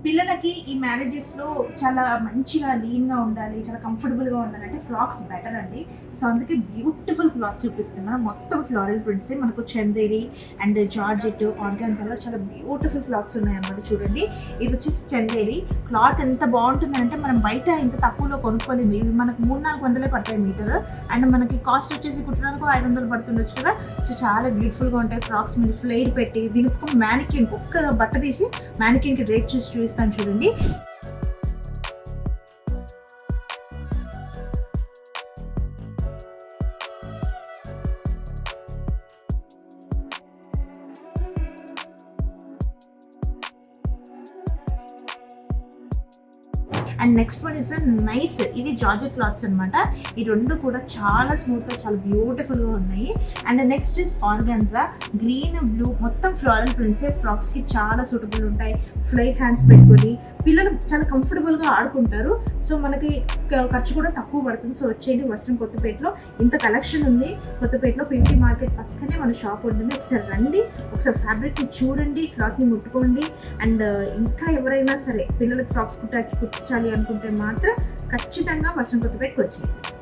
పిల్లలకి ఈ మ్యారేజెస్‌లో చాలా మంచిగా లీన్‌గా ఉండాలి, చాలా కంఫర్టబుల్‌గా ఉండాలంటే ఫ్రాక్స్ బెటర్ అండి. సో, అందుకే బ్యూటిఫుల్ క్లాత్ చూపిస్తున్నాను. మొత్తం ఫ్లోరల్ ప్రింట్సే మనకు చందేరి అండ్ జార్జెట్, ఆర్గాన్జాలో చాలా బ్యూటిఫుల్ క్లాత్స్ ఉన్నాయన్నమాట చూడండి. ఇది వచ్చేసి చందేరి. క్లాత్ ఎంత బావుంటుందంటే మనం బయట ఇంత తక్కువలో కొనుక్కోలేము. ఇవి మనకు 3, 400 పడతాయి మీటరు. అండ్ మనకి కాస్ట్ వచ్చేసి కుట్టడానికి 500 పడుతుండొచ్చు కదా! సో, చాలా బ్యూటిఫుల్‌గా ఉంటాయి ఫ్రాక్స్ మీద ఫ్లేర్ పెట్టి దీనికి ఒక మ్యానిక్విన్ ఒక్క బట్ట తీసి మ్యానిక్విన్‌కి రేట్ చూసి చూపిస్తాను చూడండి. And next one is nice. ఇది జార్జెట్ క్లాత్స్ అనమాట. ఈ రెండు కూడా చాలా స్మూత్‌గా చాలా బ్యూటిఫుల్‌గా ఉన్నాయి. And next is organza. Green, blue మొత్తం ఫ్లోరల్ ప్రింట్సే ఫ్రాక్స్‌కి చాలా సూటబుల్ ఉంటాయి. ఫ్లైట్ హ్యాండ్స్ పెట్టుకొని పిల్లలు చాలా కంఫర్టబుల్‌గా ఆడుకుంటారు. సో, మనకి ఖర్చు కూడా తక్కువ పడుతుంది. సో, వచ్చేయండి వస్త్రం కొత్తపేటలో ఇంత కలెక్షన్ ఉంది. కొత్తపేటలో పిండి మార్కెట్ పక్కనే మన షాప్ ఉంటుంది. ఒకసారి రండి, ఒకసారి ఫ్యాబ్రిక్‌ని చూడండి, క్లాత్‌ని ముట్టుకోండి. అండ్ ఇంకా ఎవరైనా సరే పిల్లలకి ఫ్రాక్స్ కుట్టించాలి అనుకుంటే మాత్రం ఖచ్చితంగా వస్త్రం కొత్తపేటకి వచ్చేయండి.